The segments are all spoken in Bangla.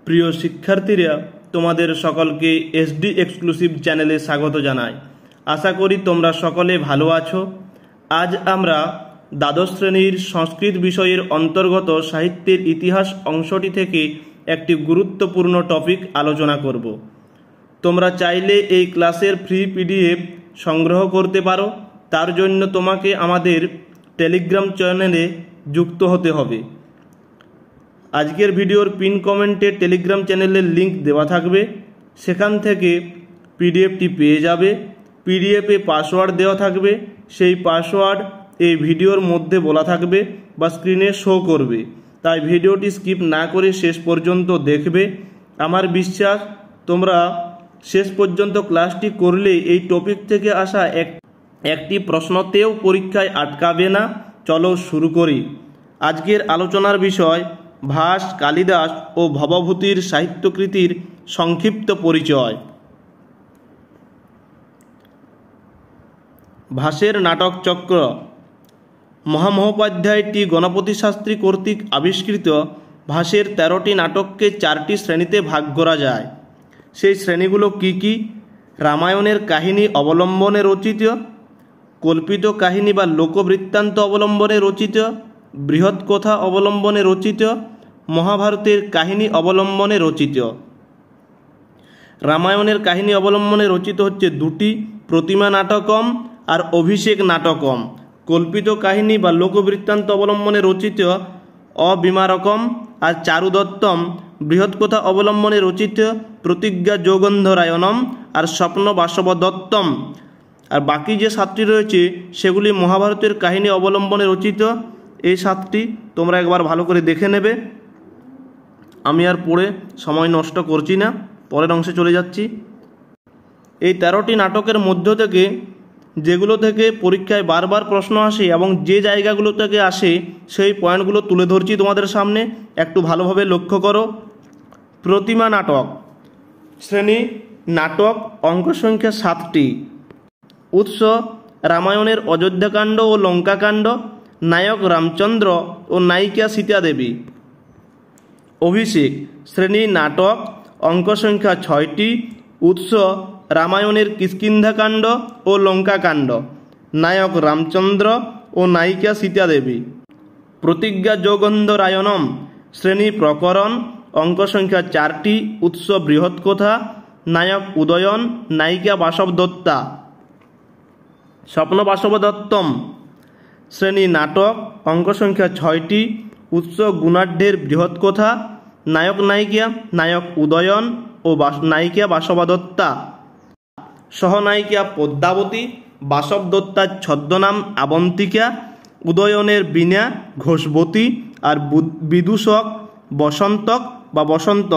প্রিয় শিক্ষার্থীরা, তোমাদের সকলকে এসডি এক্সক্লুসিভ চ্যানেলে স্বাগত জানাই। আশা করি তোমরা সকলে ভালো আছো। আজ আমরা দ্বাদশ শ্রেণীর সংস্কৃত বিষয়ের অন্তর্গত সাহিত্যের ইতিহাস অংশটি থেকে একটি গুরুত্বপূর্ণ টপিক আলোচনা করব। তোমরা চাইলে এই ক্লাসের ফ্রি পিডিএফ সংগ্রহ করতে পারো। তার জন্য তোমাকে আমাদের টেলিগ্রাম চ্যানেলে যুক্ত হতে হবে। আজকের ভিডিওর পিন কমেন্টে টেলিগ্রাম চ্যানেলের লিংক দেওয়া থাকবে, সেখান থেকে পিডিএফটি পেয়ে যাবে। পিডিএফে পাসওয়ার্ড দেওয়া থাকবে, সেই পাসওয়ার্ড এই ভিডিওর মধ্যে বলা থাকবে বা স্ক্রিনে শো করবে। তাই ভিডিওটি স্কিপ না করে শেষ পর্যন্ত দেখবে। আমার বিশ্বাস তোমরা শেষ পর্যন্ত ক্লাসটি করলে এই টপিক থেকে আসা একটি প্রশ্নতেও পরীক্ষায় আটকাবে না। চলো শুরু করি। আজকের আলোচনার বিষয় ভাস, কালিদাস ও ভবভূতির সাহিত্যকৃতির সংক্ষিপ্ত পরিচয়। ভাসের নাটক চক্র। মহামহোপাধ্যায়টি গণপতি শাস্ত্রী কর্তৃক আবিষ্কৃত ভাসের 13টি নাটককে 4টি শ্রেণীতে ভাগ করা যায়। সেই শ্রেণীগুলো কি কি? রামায়ণের কাহিনী অবলম্বনে রচিত, কল্পিত কাহিনী বা লোকবৃত্তান্ত অবলম্বনে রচিত, বৃহৎ কথা অবলম্বনে রচিত, মহাভারতের কাহিনী অবলম্বনে রচিত। রামায়ণের কাহিনী অবলম্বনে রচিত হচ্ছে 2টি, প্রতিমা নাটকম আর অভিষেক নাটকম। কল্পিত কাহিনী বা লোকবৃত্তান্ত অবলম্বনে রচিত অবিমারকম আর চারুদত্তম। বৃহৎ কথা অবলম্বনে রচিত প্রতিজ্ঞা যোগন্ধরায়ণম আর স্বপ্ন বাসবদত্তম। আর বাকি যে 7টি রয়েছে সেগুলি মহাভারতের কাহিনী অবলম্বনে রচিত। এই 7টি তোমরা একবার ভালো করে দেখে নেবে। আমি আর পড়ে সময় নষ্ট করছি না, পরের অংশে চলে যাচ্ছি। এই 13টি নাটকের মধ্য থেকে যেগুলো থেকে পরীক্ষায় বারবার প্রশ্ন আসে এবং যে জায়গাগুলো থেকে আসে সেই পয়েন্টগুলো তুলে ধরছি তোমাদের সামনে, একটু ভালোভাবে লক্ষ্য করো। প্রতিমা নাটক শ্রেণী নাটক, অঙ্ক সংখ্যা 7টি। উৎস রামায়ণের অযোধ্যাকাণ্ড ও লঙ্কাকাণ্ড। নায়ক রামচন্দ্র ও নায়িকা সীতা দেবী। অভিষেক শ্রেণী নাটক, অঙ্ক সংখ্যা 6টি। উৎস রামায়ণের কিষ্কিন্ধাকাণ্ড ও লঙ্কাকাণ্ড। নায়ক রামচন্দ্র ও নায়িকা সীতা দেবী। প্রতিজ্ঞা যোগন্ধরায়ণম শ্রেণী প্রকরণ, অঙ্ক সংখ্যা 4টি। উৎস বৃহৎ কথা। নায়ক উদয়ন, নায়িকা বাসবদত্তা। স্বপ্ন বাসবদত্তম শ্রেণী নাটক, অঙ্ক সংখ্যা 6টি। উৎস গুণাঢ্যের বৃহৎ কথা। নায়ক নায়িকা, নায়ক উদয়ন ও নায়িকা বাসবদত্তা। সহনায়িকা পদ্মাবতী, বাসবদত্তার ছদ্মনাম আবন্তিকা, উদয়নের বীণা ঘোষবতী আর বিদূষক বসন্তক বা বসন্ত।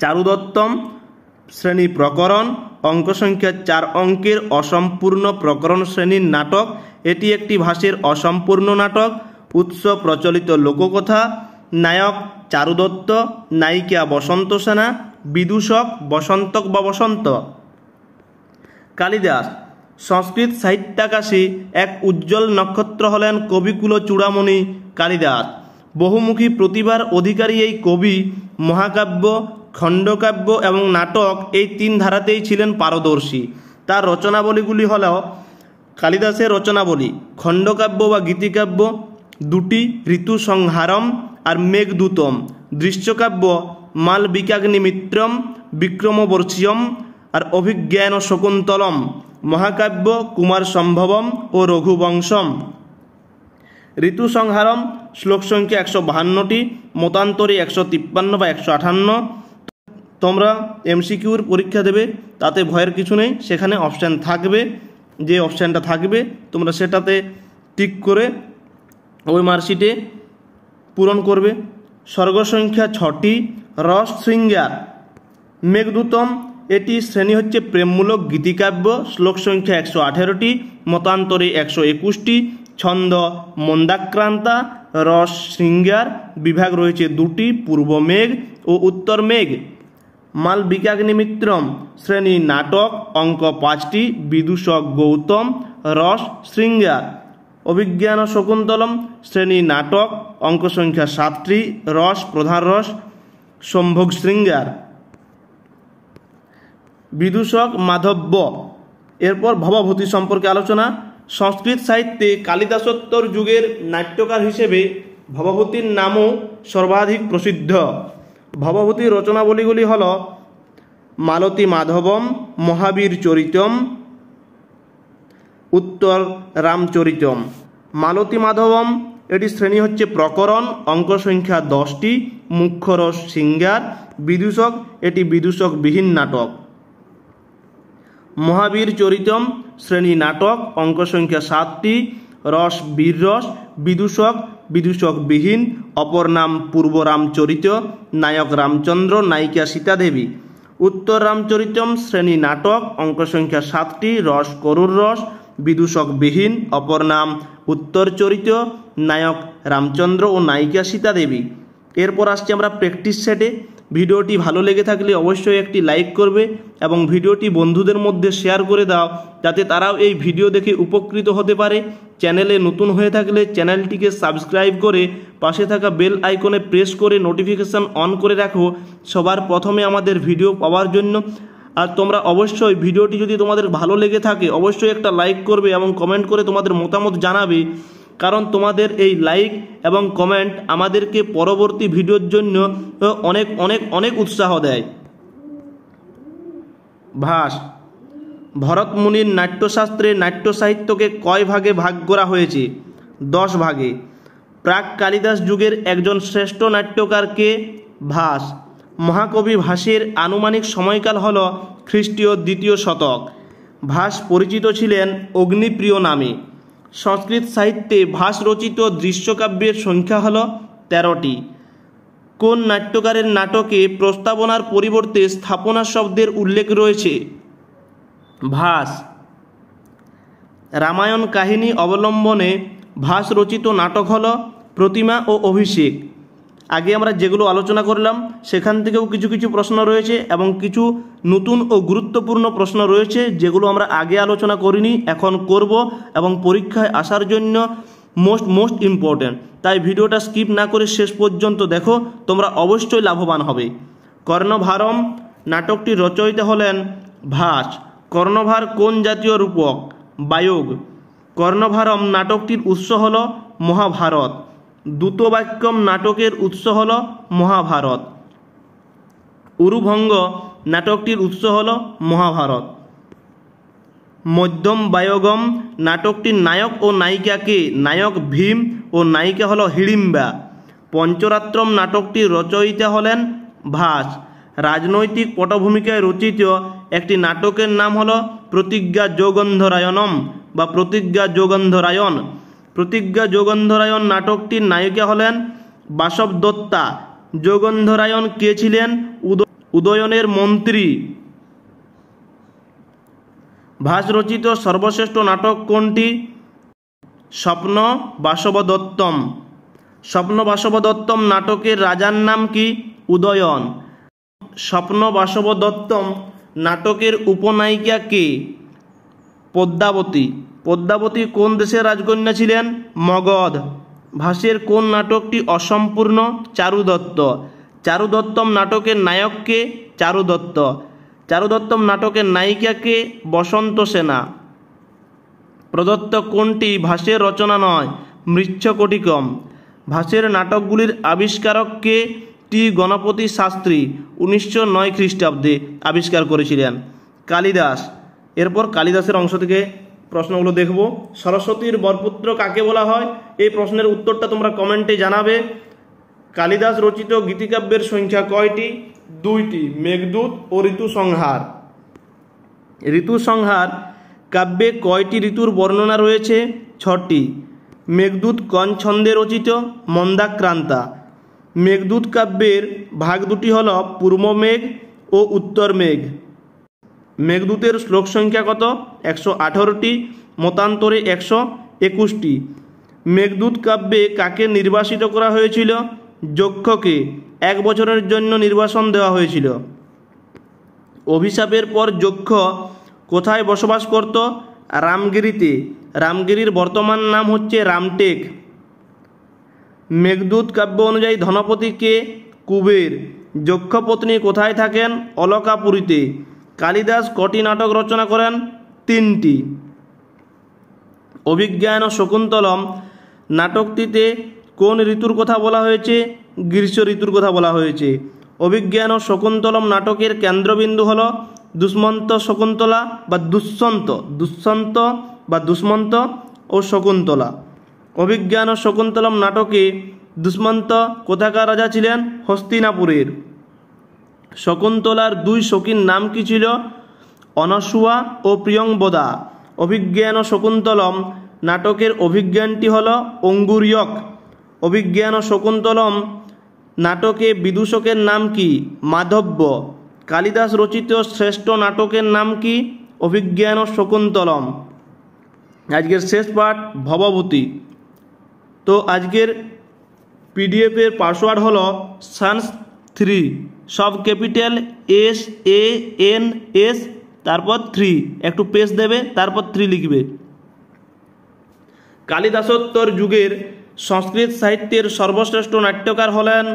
চারুদত্তম শ্রেণী প্রকরণ, অঙ্ক সংখ্যা 4 অঙ্কের অসম্পূর্ণ প্রকরণ শ্রেণীর নাটক। এটি একটি ভাসের অসম্পূর্ণ নাটক। উৎস প্রচলিত লোককথা। নায়ক চারুদত্ত, নায়িকা বসন্ত সেনা, বিদূষক বসন্তক বা বসন্ত। কালিদাস সংস্কৃত সাহিত্যাকাশে এক উজ্জ্বল নক্ষত্র হলেন কবিকুল চূড়ামণি কালিদাস। বহুমুখী প্রতিভার অধিকারী এই কবি মহাকাব্য, খণ্ডকাব্য এবং নাটক এই 3 ধারাতেই ছিলেন পারদর্শী। তার রচনাবলীগুলি হল কালিদাসের রচনাবলী খণ্ডকাব্য বা গীতিকাব্য 2টি, ঋতু সংহারম আর মেঘদূতম। দৃশ্যকাব্য মালবিকাগ্নিমিত্রম, বিক্রমবর্ষীয়ম আর অভিজ্ঞান শকুন্তলম। মহাকাব্য কুমার সম্ভবম ও রঘুবংশম। ঋতু সংহারম শ্লোক সংখ্যা 152টি, মতান্তরে 153 বা 158। তোমরা এমসিকিউর পরীক্ষা দেবে, তাতে ভয়ের কিছু নেই। সেখানে অপশান থাকবে, যে অপশানটা থাকবে তোমরা সেটাতে টিক করে ওই মার্কশিটে পূরণ করবে। স্বর্গ সংখ্যা 6টি। রস শৃঙ্গার মেঘদূতম, এটি শ্রেণী হচ্ছে প্রেমমূলক গীতিকাব্য। শ্লোক সংখ্যা 118টি, মতান্তরে 121টি। ছন্দ মন্দাক্রান্তা। রস শৃঙ্গার বিভাগ রয়েছে 2টি, পূর্ব মেঘ ও উত্তর মেঘ। মালবিকাগ্নিমিত্রম শ্রেণী নাটক, অঙ্ক 5টি। বিদূষক গৌতম, রস শৃঙ্গার। অভিজ্ঞান শকুন্তলম শ্রেণী নাটক, অঙ্ক সংখ্যা 7টি। রস প্রধান রস। সম্ভোগ শৃঙ্গার। বিদূষক মাধব্য। এরপর ভবভূতি সম্পর্কে আলোচনা। সংস্কৃত সাহিত্যে কালিদাসোত্তর যুগের নাট্যকার হিসেবে ভবভূতির নামও সর্বাধিক প্রসিদ্ধ। ভবভূতির রচনাবলীগুলি হল মালতী মাধবম, মহাবীর চরিতম, উত্তর রামচরিতম। মালতী মাধবম এটি শ্রেণী হচ্ছে প্রকরণ, অঙ্ক সংখ্যা 10টি, মুখ্য রস সিঙ্গার। বিদূষক এটি বিদূষকবিহীন নাটক। মহাবীর চরিতম শ্রেণী নাটক, অঙ্ক সংখ্যা 7টি, রস বীর রস। বিদূষক বিদূষকবিহীন, অপর নাম পূর্ব রামচরিত, নায়ক রামচন্দ্র, নায়িকা সীতাদেবী। উত্তর রামচরিতম শ্রেণী নাটক, অঙ্ক সংখ্যা 7টি, রস করুর রস। বিদূষকবিহীন, অপর নাম উত্তর চরিত, নায়ক রামচন্দ্র ও নায়িকা সীতাদেবী। এরপর আসছি আমরা প্র্যাকটিস সেটে। ভিডিওটি ভালো লেগে থাকলে অবশ্যই একটি লাইক করবে এবং ভিডিওটি বন্ধুদের মধ্যে শেয়ার করে দাও, যাতে তারাও এই ভিডিও দেখে উপকৃত হতে পারে। চ্যানেলে নতুন হয়ে থাকলে চ্যানেলটিকে সাবস্ক্রাইব করে পাশে থাকা বেল আইকনে প্রেস করে নোটিফিকেশান অন করে রাখো সবার প্রথমে আমাদের ভিডিও পাওয়ার জন্য। আর তোমরা অবশ্যই ভিডিওটি যদি তোমাদের ভালো লেগে থাকে অবশ্যই একটা লাইক করবে এবং কমেন্ট করে তোমাদের মতামত জানাবে, কারণ তোমাদের এই লাইক এবং কমেন্ট আমাদেরকে পরবর্তী ভিডিওর জন্য অনেক অনেক অনেক উৎসাহ দেয়। ভাস। ভরত মুনির নাট্যশাস্ত্রে নাট্য সাহিত্যকে কয় ভাগে ভাগ করা হয়েছে? 10 ভাগে। প্রাক কালিদাস যুগের একজন শ্রেষ্ঠ নাট্যকার কে? ভাস। মহাকবি ভাসের আনুমানিক সময়কাল হল খ্রিস্টীয় 2য় শতক। ভাস পরিচিত ছিলেন অগ্নিপ্রিয় নামে। সংস্কৃত সাহিত্যে ভাস রচিত দৃশ্যকাব্যের সংখ্যা হল 13টি। কোন নাট্যকারের নাটকে প্রস্তাবনার পরিবর্তে স্থাপনা শব্দের উল্লেখ রয়েছে? ভাস। রামায়ণ কাহিনী অবলম্বনে ভাস রচিত নাটক হল প্রতিমা ও অভিষেক। আগে আমরা যেগুলো আলোচনা করলাম সেখান থেকেও কিছু কিছু প্রশ্ন রয়েছে এবং কিছু নতুন ও গুরুত্বপূর্ণ প্রশ্ন রয়েছে যেগুলো আমরা আগে আলোচনা করিনি, এখন করব এবং পরীক্ষায় আসার জন্য মোস্ট ইম্পর্ট্যান্ট। তাই ভিডিওটা স্কিপ না করে শেষ পর্যন্ত দেখো, তোমরা অবশ্যই লাভবান হবে। কর্ণভারম নাটকটির রচয়িতা হলেন ভাস। কর্ণভার কোন জাতীয় রূপক? বায়ুগ। কর্ণভারম নাটকটির উৎস হল মহাভারত। দ্যুতবাক্যম নাটকের উৎস হল মহাভারত। উরুভঙ্গ নাটকটির উৎস হল মহাভারত। মধ্যম বায়গম নাটকটির নায়ক ও নায়িকা কে? নায়ক ভীম ও নায়িকা হল হিড়িম্বা। পঞ্চরাত্রম নাটকটির রচয়িতা হলেন ভাস। রাজনৈতিক পটভূমিকায় রচিত একটি নাটকের নাম হল প্রতিজ্ঞা যোগন্ধরায়ণম বা প্রতিজ্ঞা যোগন্ধরায়ণ। প্রতিজ্ঞা যোগন্ধরায়ণ নাটকটির নায়িকা হলেন বাসব দত্তা। যোগন্ধরায়ণ কে ছিলেন? উদয়নের মন্ত্রী। ভাস রচিত সর্বশ্রেষ্ঠ নাটক কোনটি? স্বপ্ন বাসবদত্তম। স্বপ্ন বাসবদত্তম নাটকের রাজার নাম কি? উদয়ন। স্বপ্ন বাসবদত্তম নাটকের উপনায়িকা কে? পদ্মাবতী। পদ্মাবতী কোন দেশের রাজকন্যা ছিলেন? মগধ। ভাসের কোন নাটকটি অসম্পূর্ণ? চারুদত্ত। চারুদত্তম নাটকের নায়ক কে? চারুদত্ত। চারুদত্তম নাটকের নায়িকা কে? বসন্ত সেনা। প্রদত্ত কোনটি ভাসের রচনা নয়? মৃচ্ছকটিকম। ভাসের নাটকগুলির আবিষ্কারক কে? টি গণপতি শাস্ত্রী 1909 খ্রিস্টাব্দে আবিষ্কার করেছিলেন। কালিদাস। এরপর কালিদাসের অংশ থেকে প্রশ্নগুলো দেখব। সরস্বতীর বরপুত্র কাকে বলা হয়? এই প্রশ্নের উত্তরটা তোমরা কমেন্টে জানাবে। কালিদাস রচিত গীতিকাব্যের সংখ্যা কয়টি? 2টি, মেঘদূত ও ঋতুসংহার। ঋতুসংহার কাব্যে কয়টি ঋতুর বর্ণনা রয়েছে? 6টি। মেঘদূত কোন ছন্দে রচিত? মন্দাক্রান্তা। মেঘদূত কাব্যের ভাগ দুটি হল পূর্ব মেঘ ও উত্তর মেঘ। মেঘদূতের শ্লোক সংখ্যা কত? 118টি, মতান্তরে 121টি। মেঘদূত কাব্যে কাকে নির্বাসিত করা হয়েছিল? যক্ষকে 1 বছরের জন্য নির্বাসন দেওয়া হয়েছিল। অভিশাপের পর যক্ষ কোথায় বসবাস করত? রামগিরিতে। রামগিরির বর্তমান নাম হচ্ছে রামটেক। মেঘদূত কাব্য অনুযায়ী ধনপতি কে? কুবের। যক্ষপত্নী কোথায় থাকেন? অলকাপুরীতে। কালিদাস কটি নাটক রচনা করেন? 3টি। অভিজ্ঞান শকুন্তলম নাটকটিতে কোন ঋতুর কথা বলা হয়েছে? গ্রীষ্ম ঋতুর কথা বলা হয়েছে। অভিজ্ঞান শকুন্তলম নাটকের কেন্দ্রবিন্দু হল দুষ্মন্ত শকুন্তলা বা দুষ্মন্ত ও শকুন্তলা। অভিজ্ঞান শকুন্তলম নাটকে দুষ্মন্ত কোথাকার রাজা ছিলেন? হস্তিনাপুরের। শকুন্তলার 2 সখীর নাম কি ছিল? অনসূয়া ও প্রিয়ংবদা। অভিজ্ঞান শকুন্তলম নাটকের অভিজ্ঞানটি হল অঙ্গুরীয়ক। অভিজ্ঞান শকুন্তলম নাটকে বিদূষকের নাম কি? মাধব্য। কালিদাস রচিত শ্রেষ্ঠ নাটকের নাম কি? অভিজ্ঞান শকুন্তলম। আজকের শেষ পাঠ ভবভূতি। তো আজকের পিডিএফের পাসওয়ার্ড হলো sans3, সব ক্যাপিটাল SANS তারপর 3, একটু পেস দেবে তারপর 3 লিখবে। কালিদাসোত্তর যুগের সংস্কৃত সাহিত্যের সর্বশ্রেষ্ঠ নাট্যকার হলেন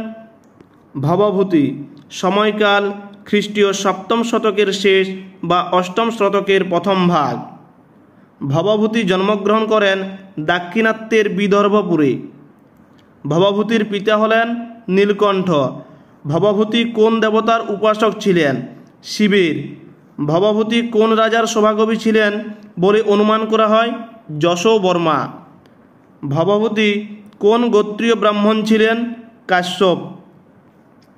ভবভূতি। সময়কাল খ্রিস্টীয় 7ম শতকের শেষ বা 8ম শতকের প্রথম ভাগ। ভবভূতি জন্মগ্রহণ করেন দাক্ষিণাত্যের বিদর্ভপুরে। ভবভূতির পিতা হলেন নীলকণ্ঠ। ভবভূতি কোন দেবতার উপাসক ছিলেন? শিবের। ভবভূতি কোন রাজার সভাকবি ছিলেন বলে অনুমান করা হয়? যশোবর্মা। ভবভূতি কোন গোত্রীয় ব্রাহ্মণ ছিলেন? কাশ্যপ।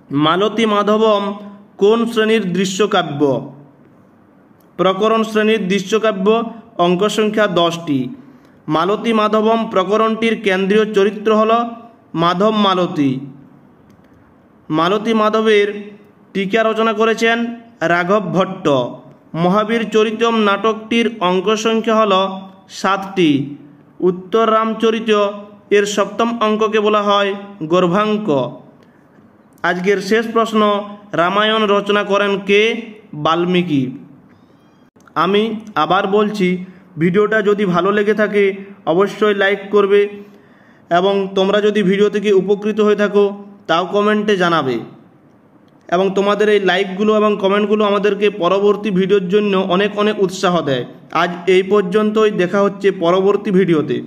মালতী মাধবম কোন শ্রেণীর দৃশ্যকাব্য? প্রকরণ শ্রেণীর দৃশ্যকাব্য। অঙ্ক সংখ্যা 10টি। মালতী মাধবম প্রকরণটির কেন্দ্রীয় চরিত্র হল মাধব মালতী। মালতী মাধবের টিকা রচনা করেছেন রাঘব ভট্ট। মহাবীর চরিতম নাটকটির অঙ্ক সংখ্যা হল 7টি। উত্তর রামচরিত এর 7ম অঙ্ককে বলা হয় গর্ভাঙ্ক। আজকের শেষ প্রশ্ন, রামায়ণ রচনা করেন কে? বাল্মীকি। আমি আবার বলছি, ভিডিওটা যদি ভালো লেগে থাকে অবশ্যই লাইক করবে এবং তোমরা যদি ভিডিও থেকে উপকৃত হয়ে থাকো তাও কমেন্টে জানাবে এবং তোমাদের এই লাইকগুলো এবং কমেন্টগুলো আমাদেরকে পরবর্তী ভিডিওর জন্য অনেক অনেক উৎসাহ দেয়। আজ এই পর্যন্তই, দেখা হচ্ছে পরবর্তী ভিডিওতে।